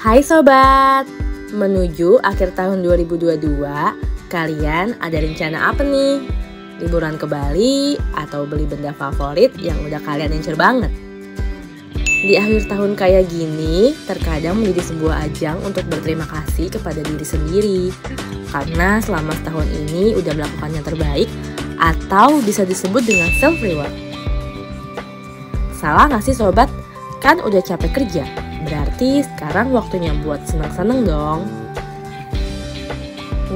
Hai sobat, menuju akhir tahun 2022, kalian ada rencana apa nih? Liburan ke Bali atau beli benda favorit yang udah kalian incer banget? Di akhir tahun kayak gini, terkadang menjadi sebuah ajang untuk berterima kasih kepada diri sendiri. Karena selama setahun ini udah melakukan yang terbaik atau bisa disebut dengan self-reward. Salah gak sih sobat? Kan udah capek kerja. Berarti sekarang waktunya buat seneng-seneng dong.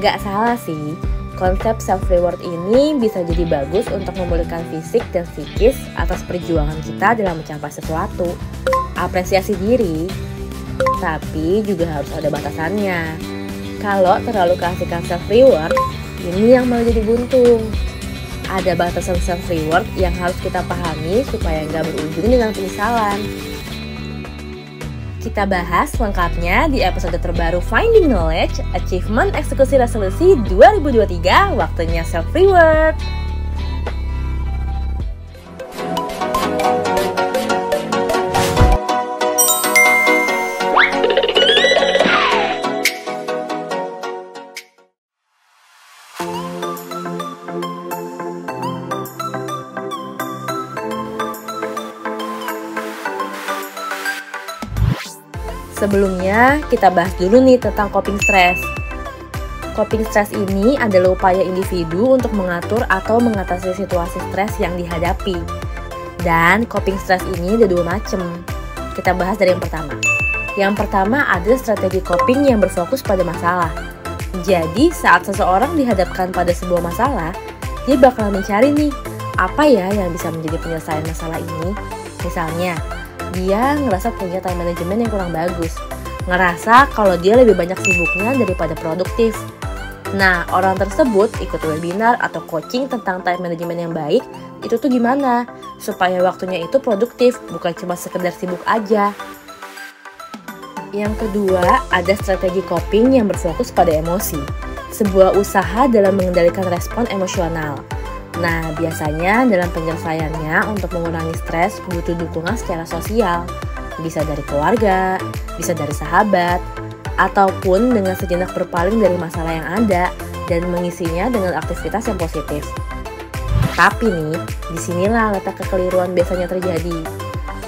Nggak salah sih, konsep self-reward ini bisa jadi bagus untuk memulihkan fisik dan psikis atas perjuangan kita dalam mencapai sesuatu. Apresiasi diri, tapi juga harus ada batasannya. Kalau terlalu keasikan self-reward, ini yang malah jadi buntung. Ada batasan self-reward yang harus kita pahami supaya nggak berujung dengan penyesalan. Kita bahas lengkapnya di episode terbaru Finding Knowledge, Achievement Eksekusi Resolusi 2023, waktunya self-reward. Sebelumnya, kita bahas dulu nih tentang coping stress. Coping stress ini adalah upaya individu untuk mengatur atau mengatasi situasi stres yang dihadapi. Dan coping stress ini ada dua macam. Kita bahas dari yang pertama. Yang pertama adalah strategi coping yang berfokus pada masalah. Jadi, saat seseorang dihadapkan pada sebuah masalah, dia bakal mencari nih, apa ya yang bisa menjadi penyelesaian masalah ini? Misalnya, dia ngerasa punya time management yang kurang bagus, ngerasa kalau dia lebih banyak sibuknya daripada produktif. Nah, orang tersebut ikut webinar atau coaching tentang time management yang baik, itu tuh gimana? Supaya waktunya itu produktif, bukan cuma sekedar sibuk aja. Yang kedua, ada strategi coping yang berfokus pada emosi. Sebuah usaha dalam mengendalikan respon emosional. Nah, biasanya dalam penyelesaiannya untuk mengurangi stres butuh dukungan secara sosial. Bisa dari keluarga, bisa dari sahabat, ataupun dengan sejenak berpaling dari masalah yang ada dan mengisinya dengan aktivitas yang positif. Tapi nih, disinilah letak kekeliruan biasanya terjadi.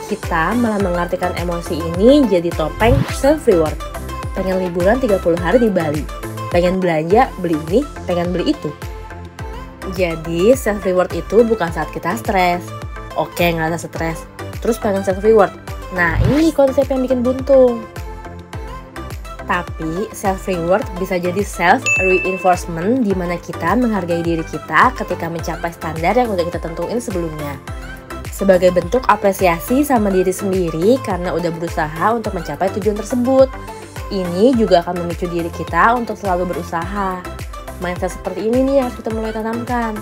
Kita malah mengartikan emosi ini jadi topeng self-reward. Pengen liburan 30 hari di Bali, pengen belanja, beli ini, pengen beli itu. Jadi self-reward itu bukan saat kita stres. Oke, ngerasa stres, terus pengen self-reward. Nah, ini konsep yang bikin buntung. Tapi self-reward bisa jadi self-reinforcement, di mana kita menghargai diri kita ketika mencapai standar yang udah kita tentuin sebelumnya. Sebagai bentuk apresiasi sama diri sendiri karena udah berusaha untuk mencapai tujuan tersebut. Ini juga akan memicu diri kita untuk selalu berusaha. Mindset seperti ini nih yang harus kita mulai tanamkan.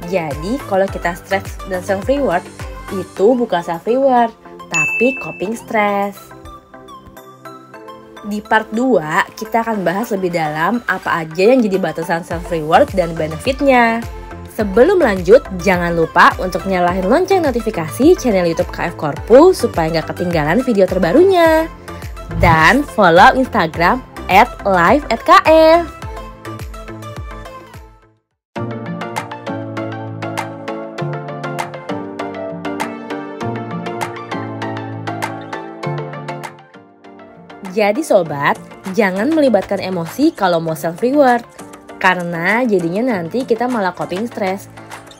Jadi kalau kita stres dan self-reward, itu bukan self-reward, tapi coping stress. Di part 2, kita akan bahas lebih dalam apa aja yang jadi batasan self-reward dan benefitnya. Sebelum lanjut, jangan lupa untuk nyalain lonceng notifikasi channel YouTube KF Korpu supaya nggak ketinggalan video terbarunya. Dan follow Instagram @live@kf. Jadi sobat, jangan melibatkan emosi kalau mau self-reward. Karena jadinya nanti kita malah coping stress.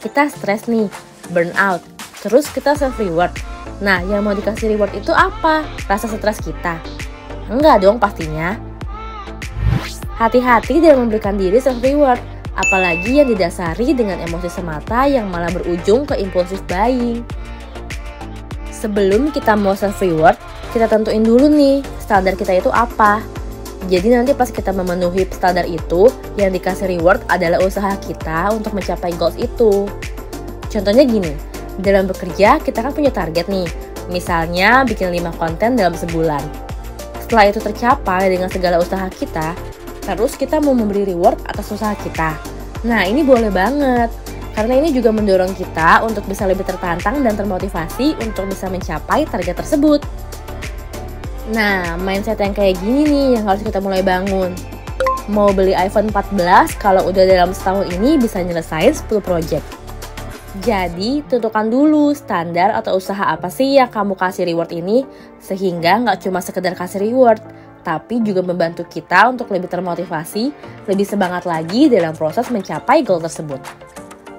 Kita stres nih, burnout, terus kita self-reward. Nah, yang mau dikasih reward itu apa? Rasa stres kita? Enggak dong pastinya. Hati-hati dalam memberikan diri self-reward, apalagi yang didasari dengan emosi semata yang malah berujung ke impulsif buying. Sebelum kita mau self-reward, kita tentuin dulu nih, standar kita itu apa. Jadi nanti pas kita memenuhi standar itu, yang dikasih reward adalah usaha kita untuk mencapai goals itu. Contohnya gini, dalam bekerja kita kan punya target nih, misalnya bikin 5 konten dalam sebulan. Setelah itu tercapai dengan segala usaha kita, terus kita mau memberi reward atas usaha kita. Nah, ini boleh banget. Karena ini juga mendorong kita untuk bisa lebih tertantang dan termotivasi untuk bisa mencapai target tersebut. Nah, mindset yang kayak gini nih yang harus kita mulai bangun. Mau beli iPhone 14 kalau udah dalam setahun ini bisa nyelesain 10 project. Jadi, tentukan dulu standar atau usaha apa sih yang kamu kasih reward ini, sehingga nggak cuma sekedar kasih reward, tapi juga membantu kita untuk lebih termotivasi, lebih semangat lagi dalam proses mencapai goal tersebut.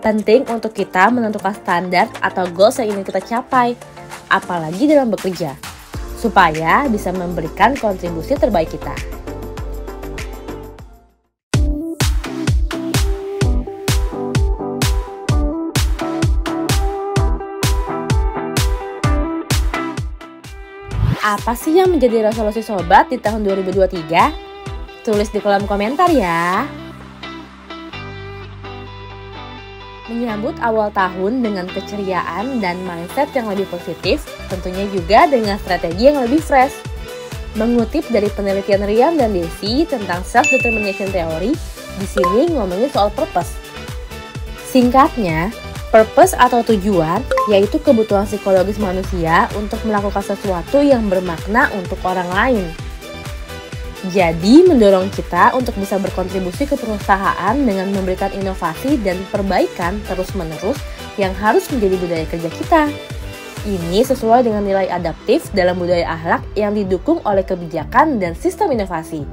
Penting untuk kita menentukan standar atau goals yang ingin kita capai, apalagi dalam bekerja, supaya bisa memberikan kontribusi terbaik kita. Apa sih yang menjadi resolusi sobat di tahun 2023? Tulis di kolom komentar ya. Menyambut awal tahun dengan keceriaan dan mindset yang lebih positif, tentunya juga dengan strategi yang lebih fresh. Mengutip dari penelitian Ryan dan Desi tentang self-determination theory, di sini ngomongin soal purpose. Singkatnya, purpose atau tujuan yaitu kebutuhan psikologis manusia untuk melakukan sesuatu yang bermakna untuk orang lain. Jadi mendorong kita untuk bisa berkontribusi ke perusahaan dengan memberikan inovasi dan perbaikan terus-menerus yang harus menjadi budaya kerja kita. Ini sesuai dengan nilai adaptif dalam budaya akhlak yang didukung oleh kebijakan dan sistem inovasi,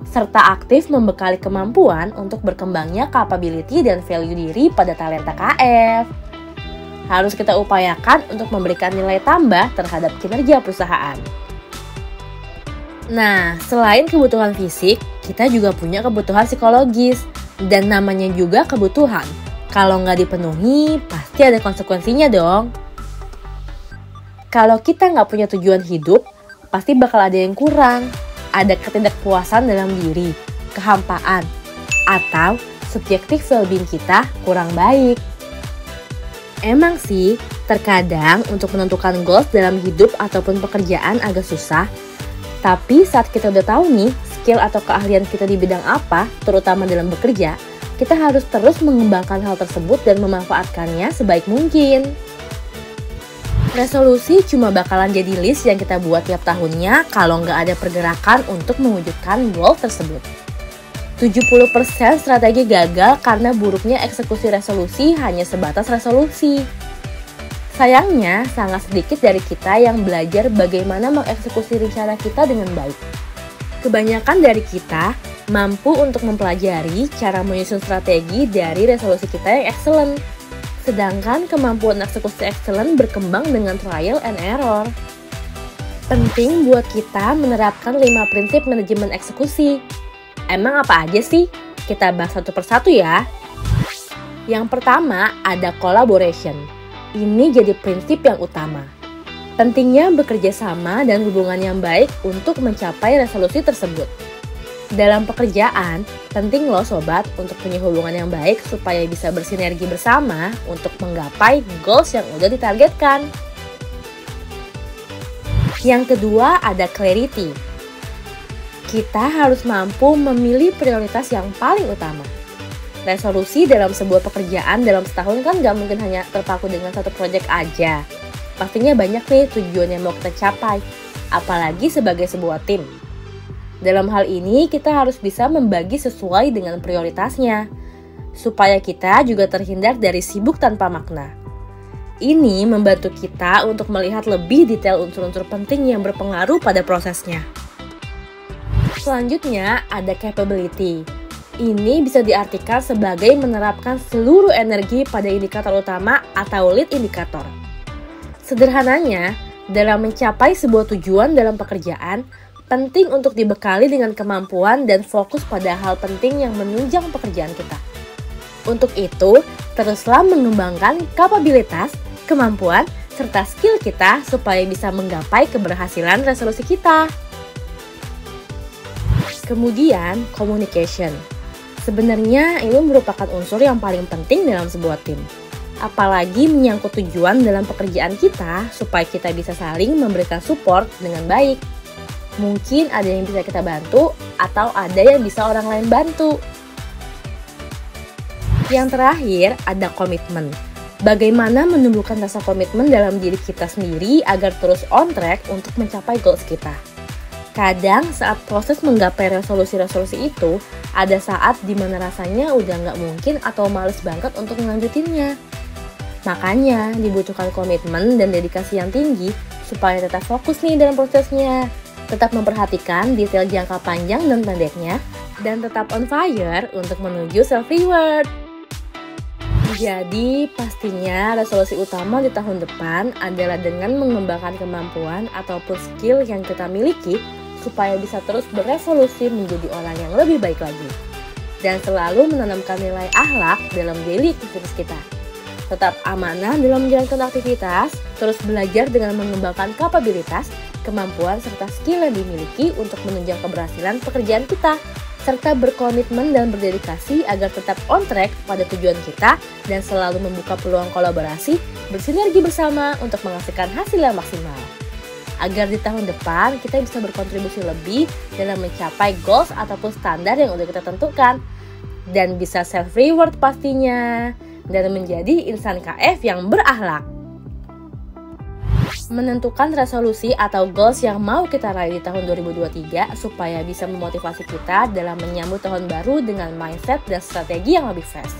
serta aktif membekali kemampuan untuk berkembangnya capability dan value diri pada talenta KF. Harus kita upayakan untuk memberikan nilai tambah terhadap kinerja perusahaan. Nah, selain kebutuhan fisik, kita juga punya kebutuhan psikologis. Dan namanya juga kebutuhan. Kalau nggak dipenuhi, pasti ada konsekuensinya dong. Kalau kita nggak punya tujuan hidup, pasti bakal ada yang kurang. Ada ketidakpuasan dalam diri, kehampaan, atau subjektif well-being kita kurang baik. Emang sih, terkadang untuk menentukan goals dalam hidup ataupun pekerjaan agak susah. Tapi saat kita udah tahu nih skill atau keahlian kita di bidang apa, terutama dalam bekerja, kita harus terus mengembangkan hal tersebut dan memanfaatkannya sebaik mungkin. Resolusi cuma bakalan jadi list yang kita buat tiap tahunnya kalau nggak ada pergerakan untuk mewujudkan goal tersebut. 70% strategi gagal karena buruknya eksekusi resolusi hanya sebatas resolusi. Sayangnya, sangat sedikit dari kita yang belajar bagaimana mengeksekusi rencana kita dengan baik. Kebanyakan dari kita mampu untuk mempelajari cara menyusun strategi dari resolusi kita yang excellent. Sedangkan kemampuan eksekusi excellent berkembang dengan trial and error. Penting buat kita menerapkan 5 prinsip manajemen eksekusi. Emang apa aja sih? Kita bahas satu persatu ya. Yang pertama, ada collaboration. Ini jadi prinsip yang utama. Pentingnya bekerja sama dan hubungan yang baik untuk mencapai resolusi tersebut. Dalam pekerjaan, penting loh sobat untuk punya hubungan yang baik supaya bisa bersinergi bersama untuk menggapai goals yang udah ditargetkan. Yang kedua ada clarity. Kita harus mampu memilih prioritas yang paling utama. Resolusi dalam sebuah pekerjaan dalam setahun kan gak mungkin hanya terpaku dengan satu proyek aja. Pastinya banyak nih tujuan yang mau kita capai, apalagi sebagai sebuah tim. Dalam hal ini kita harus bisa membagi sesuai dengan prioritasnya, supaya kita juga terhindar dari sibuk tanpa makna. Ini membantu kita untuk melihat lebih detail unsur-unsur penting yang berpengaruh pada prosesnya. Selanjutnya ada capability. Ini bisa diartikan sebagai menerapkan seluruh energi pada indikator utama atau lead indikator. Sederhananya, dalam mencapai sebuah tujuan dalam pekerjaan, penting untuk dibekali dengan kemampuan dan fokus pada hal penting yang menunjang pekerjaan kita. Untuk itu, teruslah mengembangkan kapabilitas, kemampuan, serta skill kita supaya bisa menggapai keberhasilan resolusi kita. Kemudian, communication. Sebenarnya ini merupakan unsur yang paling penting dalam sebuah tim. Apalagi menyangkut tujuan dalam pekerjaan kita supaya kita bisa saling memberikan support dengan baik. Mungkin ada yang bisa kita bantu atau ada yang bisa orang lain bantu. Yang terakhir ada komitmen. Bagaimana menumbuhkan rasa komitmen dalam diri kita sendiri agar terus on track untuk mencapai goals kita. Kadang saat proses menggapai resolusi-resolusi itu, ada saat dimana rasanya udah nggak mungkin atau males banget untuk melanjutinnya. Makanya dibutuhkan komitmen dan dedikasi yang tinggi supaya tetap fokus nih dalam prosesnya. Tetap memperhatikan detail jangka panjang dan pendeknya, dan tetap on fire untuk menuju self-reward. Jadi pastinya resolusi utama di tahun depan adalah dengan mengembangkan kemampuan ataupun skill yang kita miliki supaya bisa terus beresolusi menjadi orang yang lebih baik lagi. Dan selalu menanamkan nilai akhlak dalam daily aktivitas kita. Tetap amanah dalam menjalankan aktivitas, terus belajar dengan mengembangkan kapabilitas, kemampuan serta skill yang dimiliki untuk menunjang keberhasilan pekerjaan kita, serta berkomitmen dan berdedikasi agar tetap on track pada tujuan kita dan selalu membuka peluang kolaborasi bersinergi bersama untuk menghasilkan hasil yang maksimal. Agar di tahun depan kita bisa berkontribusi lebih dalam mencapai goals ataupun standar yang udah kita tentukan dan bisa self-reward pastinya dan menjadi insan KF yang berakhlak. Menentukan resolusi atau goals yang mau kita raih di tahun 2023 supaya bisa memotivasi kita dalam menyambut tahun baru dengan mindset dan strategi yang lebih fresh.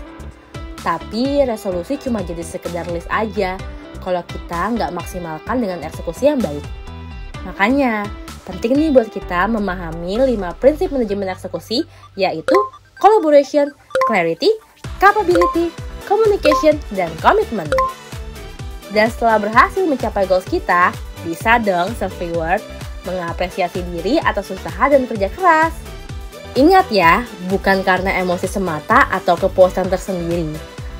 Tapi resolusi cuma jadi sekedar list aja kalau kita nggak maksimalkan dengan eksekusi yang baik. Makanya penting nih buat kita memahami 5 prinsip manajemen eksekusi, yaitu collaboration, clarity, capability, communication, dan commitment. Dan setelah berhasil mencapai goals kita, bisa dong self-reward, mengapresiasi diri atas usaha dan kerja keras. Ingat ya, bukan karena emosi semata atau kepuasan tersendiri.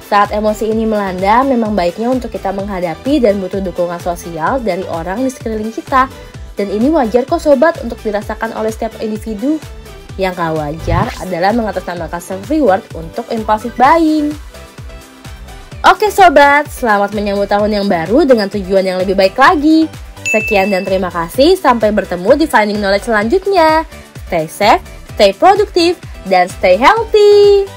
Saat emosi ini melanda, memang baiknya untuk kita menghadapi dan butuh dukungan sosial dari orang di sekeliling kita. Dan ini wajar kok sobat untuk dirasakan oleh setiap individu. Yang gak wajar adalah mengatasnamakan self-reward untuk impulsive buying. Oke sobat, selamat menyambut tahun yang baru dengan tujuan yang lebih baik lagi. Sekian dan terima kasih, sampai bertemu di Finding Knowledge selanjutnya. Stay safe, stay produktif, dan stay healthy.